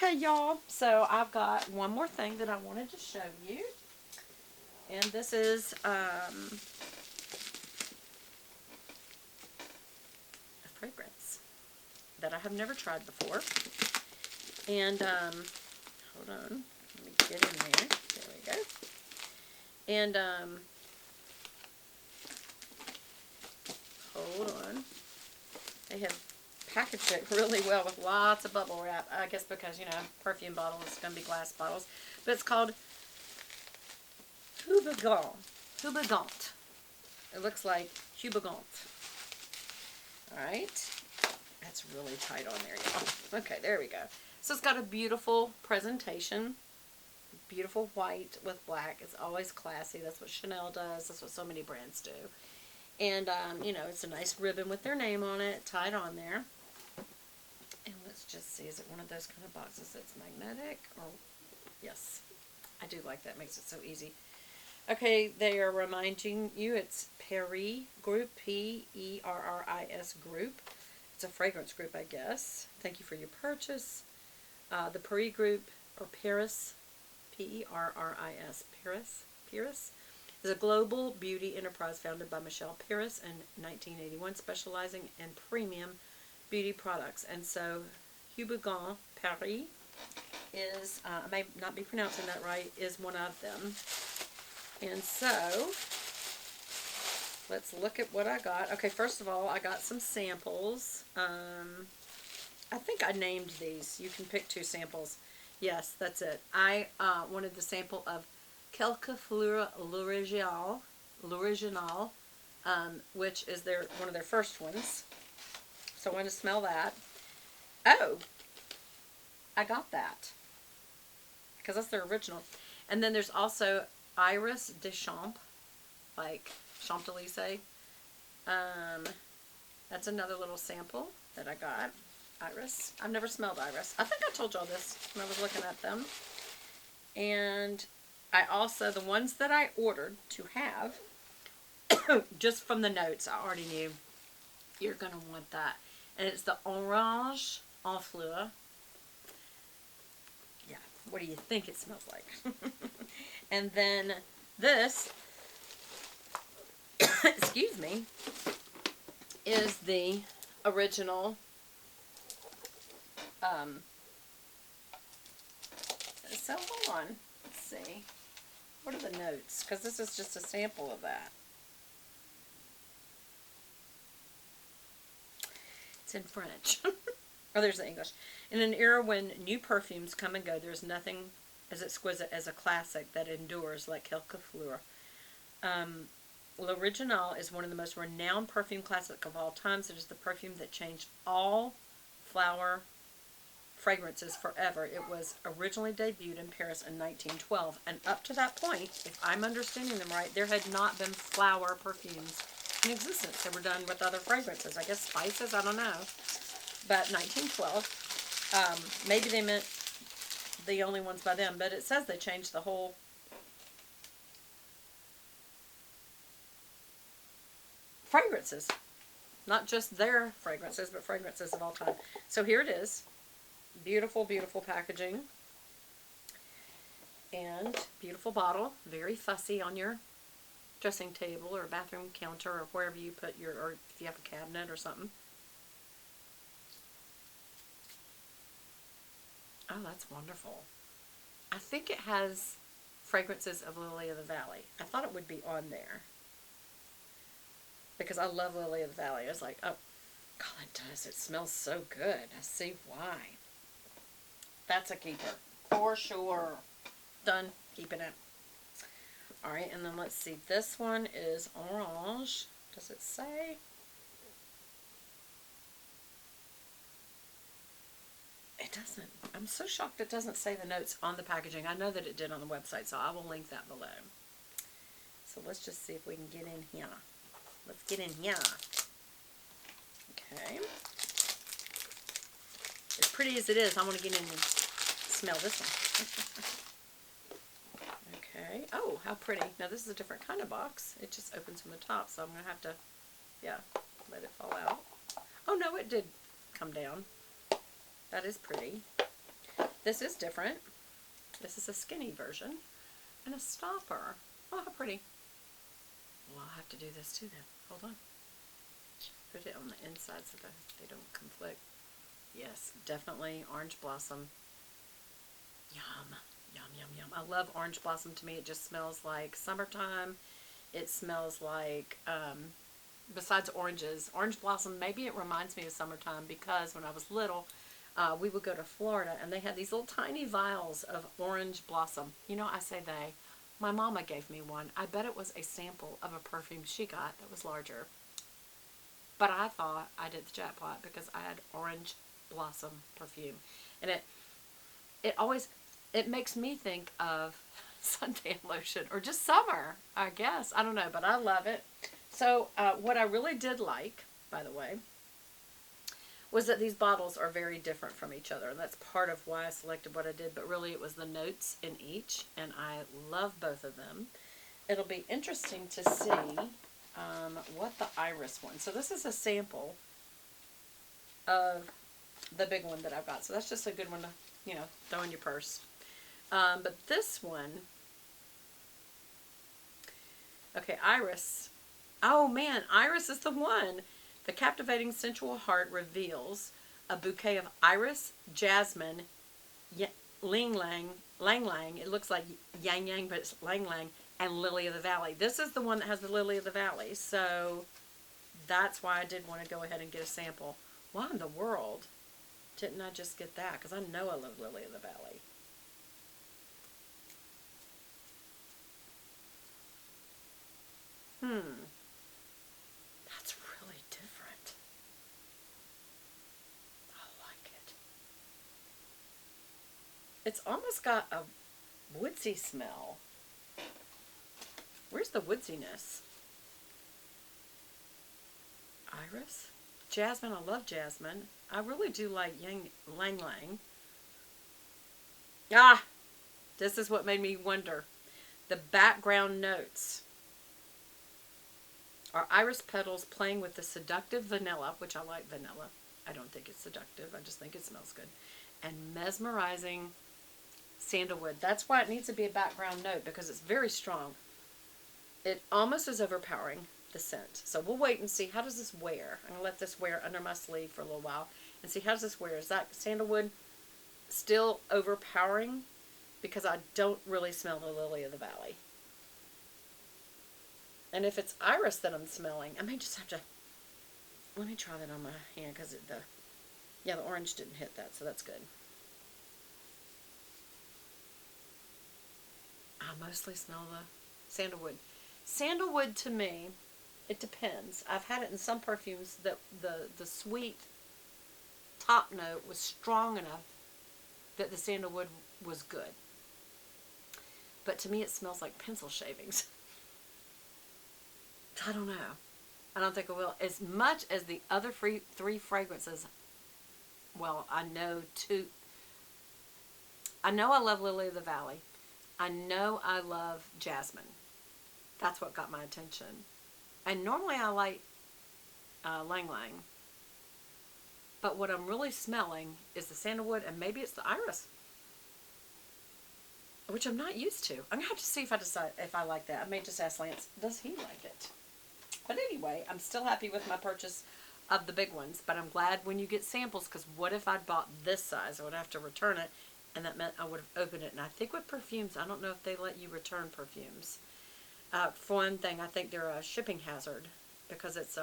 Okay, y'all, so I've got one more thing that I wanted to show you. And this is a fragrance that I have never tried before. And, hold on, let me get in there. There we go. And, hold on. They have packaged it really well with lots of bubble wrap. I guess because, you know, perfume bottle is going to be glass bottles. But it's called HOUBIGANT. HOUBIGANT. It looks like HOUBIGANT. Alright. That's really tight on there, y'all. Okay, there we go. So it's got a beautiful presentation. Beautiful white with black. It's always classy. That's what Chanel does. That's what so many brands do. And, you know, it's a nice ribbon with their name on it, tied on there. And let's just see, is it one of those kind of boxes that's magnetic? Or, yes, I do like that. Makes it so easy. Okay, they are reminding you it's Paris Group, P-E-R-R-I-S Group. It's a fragrance group, I guess. Thank you for your purchase. The Paris Group, or Paris, P-E-R-R-I-S, Paris, is a global beauty enterprise founded by Michelle Paris in 1981, specializing in premium beauty products. And so, HOUBIGANT Paris is, I may not be pronouncing that right, is one of them. And so, let's look at what I got. Okay, first of all, I got some samples. I think I named these. You can pick 2 samples. Yes, that's it. I wanted the sample of Quelques Fleurs L'Original, which is one of their first ones. So I want to smell that. Oh, I got that. Because that's their original. And then there's also Iris de Champ, like Champs-Élysées. That's another little sample that I got. Iris. I've never smelled Iris. I think I told y'all this when I was looking at them. And I also, the ones that I ordered to have, just from the notes, I already knew you're going to want that. And it's the Orange en Fleur. Yeah, what do you think it smells like? And then this, excuse me, is the original, so hold on, let's see, what are the notes, because this is just a sample of that. It's in French. Oh, there's the English. In an era when new perfumes come and go, there's nothing as exquisite as a classic that endures like Quelques Fleurs. L'Original is one of the most renowned perfume classics of all times. It is the perfume that changed all flower fragrances forever. It was originally debuted in Paris in 1912, and up to that point, if I'm understanding them right, there had not been flower perfumes in existence. They were done with other fragrances, I guess spices, I don't know. But 1912, maybe they meant the only ones by them, but it says they changed the whole fragrances. Not just their fragrances, but fragrances of all time. So here it is. Beautiful, beautiful packaging. And beautiful bottle. Very fussy on your dressing table or bathroom counter or wherever you put your, or if you have a cabinet or something. Oh, that's wonderful. I think it has fragrances of Lily of the Valley. I thought it would be on there. Because I love Lily of the Valley. I was like, oh, God, it does. It smells so good. I see why. That's a keeper. For sure. Done. Keeping it. Alright, and then let's see. This one is Orange. Does it say? It doesn't. I'm so shocked it doesn't say the notes on the packaging. I know that it did on the website, so I will link that below. So let's just see if we can get in here. Let's get in here. Okay. As pretty as it is, I want to get in and smell this one. Okay. Oh, how pretty. Now this is a different kind of box. It just opens from the top, so I'm going to have to, yeah, let it fall out. Oh no, it did come down. That is pretty. This is different. This is a skinny version. And a stopper. Oh, how pretty. Well, I'll have to do this too then. Hold on. Put it on the inside so that they don't conflict. Yes, definitely orange blossom. Yum. Yum, yum, yum. I love orange blossom. To me, it just smells like summertime. It smells like, besides oranges, orange blossom, maybe it reminds me of summertime because when I was little, we would go to Florida and they had these little tiny vials of orange blossom. You know, I say they. My mama gave me one. I bet it was a sample of a perfume she got that was larger. But I thought I did the jackpot because I had orange blossom perfume. And it makes me think of suntan lotion or just summer, I guess. I don't know, but I love it. So what I really did like, by the way, was that these bottles are very different from each other. And that's part of why I selected what I did. But really it was the notes in each. And I love both of them. It'll be interesting to see what the iris one. So this is a sample of the big one that I've got. So that's just a good one to, you know, throw in your purse. But this one, okay, iris. Oh man, iris is the one. The captivating sensual heart reveals a bouquet of iris, jasmine, ling lang. It looks like yang yang, but it's lang lang, and lily of the valley. This is the one that has the lily of the valley. So that's why I did want to go ahead and get a sample. Why in the world didn't I just get that? Because I know I love lily of the valley. That's really different. I like it. It's almost got a woodsy smell. Where's the woodsiness? Iris? Jasmine, I love jasmine. I really do like lang lang. Ah! This is what made me wonder. The background notes are iris petals playing with the seductive vanilla, which I like vanilla. I don't think it's seductive. I just think it smells good. And mesmerizing sandalwood. That's why it needs to be a background note because it's very strong. It almost is overpowering the scent. So we'll wait and see how does this wear. I'm going to let this wear under my sleeve for a little while and see how does this wear. Is that sandalwood still overpowering? Because I don't really smell the lily of the valley. And if it's iris that I'm smelling, I may just have to, let me try that on my hand because the orange didn't hit that, so that's good. I mostly smell the sandalwood. Sandalwood to me, it depends. I've had it in some perfumes that the sweet top note was strong enough that the sandalwood was good. But to me it smells like pencil shavings. I don't know. I don't think it will. As much as the other three fragrances, well, I know I love Lily of the Valley. I know I love jasmine. That's what got my attention. And normally I like lang lang. But what I'm really smelling is the sandalwood and maybe it's the iris. Which I'm not used to. I'm going to have to see if I decide if I like that. I may just ask Lance, does he like it? But anyway, I'm still happy with my purchase of the big ones. But I'm glad when you get samples, because what if I'd bought this size? I would have to return it, and that meant I would have opened it. And I think with perfumes, I don't know if they let you return perfumes. For one thing, I think they're a shipping hazard, because it's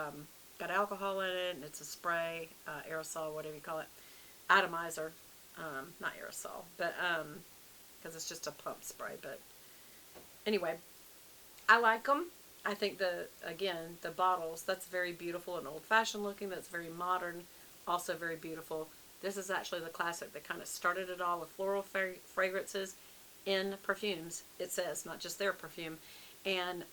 got alcohol in it, and it's a spray, aerosol, whatever you call it, atomizer. Not aerosol, but because it's just a pump spray. But anyway, I like them. I think the bottles, that's very beautiful and old-fashioned looking. That's very modern, also very beautiful. This is actually the classic that kind of started it all with floral fragrances in perfumes. It says, not just their perfume. And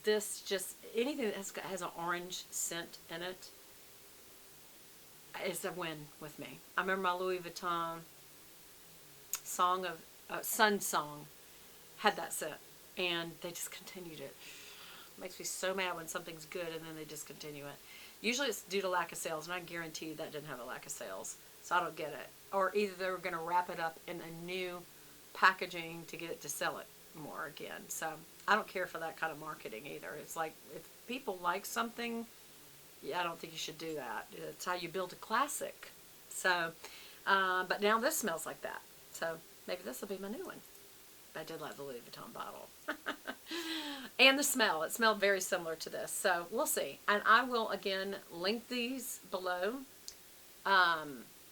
this just, anything that has an orange scent in it is a win with me. I remember my Louis Vuitton Sun Song had that scent, and they discontinued it. Makes me so mad when something's good and then they discontinue it. Usually it's due to lack of sales, and I guarantee you that didn't have a lack of sales. So I don't get it. Or either they were going to wrap it up in a new packaging to get it to sell it more again. So I don't care for that kind of marketing either. It's like, if people like something, yeah, I don't think you should do that. It's how you build a classic. So, but now this smells like that. So maybe this will be my new one. I did like the Louis Vuitton bottle. And the smell. It smelled very similar to this. So we'll see. And I will, again, link these below.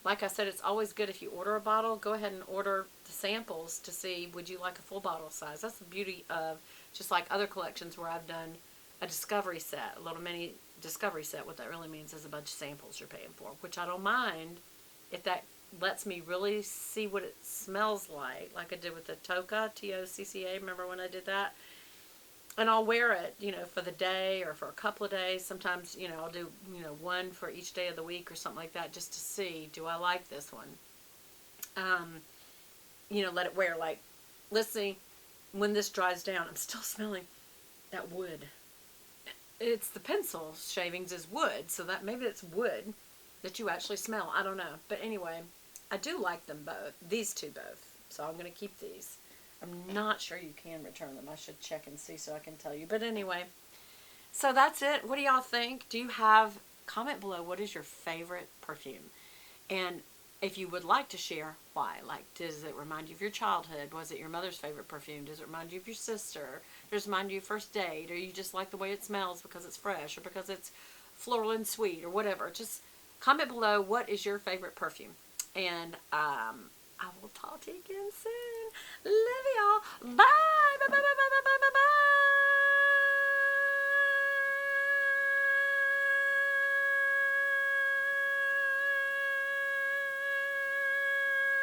Like I said, it's always good if you order a bottle, go ahead and order the samples to see, would you like a full bottle size? That's the beauty of, just like other collections where I've done a discovery set, a little mini discovery set. What that really means is a bunch of samples you're paying for, which I don't mind if that lets me really see what it smells like I did with the Tocca, T-O-C-C-A. Remember when I did that? And I'll wear it, you know, for the day or for a couple of days. Sometimes, you know, I'll do, you know, one for each day of the week or something like that, just to see, do I like this one? You know, let it wear. Like, let's see, when this dries down, I'm still smelling that wood. It's the pencil shavings is wood, so that maybe it's wood that you actually smell. I don't know. But anyway, I do like them both, these two both. So I'm going to keep these. I'm not sure you can return them. I should check and see so I can tell you. But anyway, so that's it. What do y'all think? Do you have, comment below, what is your favorite perfume? And if you would like to share, why? Like, does it remind you of your childhood? Was it your mother's favorite perfume? Does it remind you of your sister? Does it remind you of first date? Or you just like the way it smells because it's fresh or because it's floral and sweet or whatever? Just comment below, what is your favorite perfume? And I will talk to you again soon. Love y'all. Bye. Bye, bye, bye, bye, bye, bye, bye.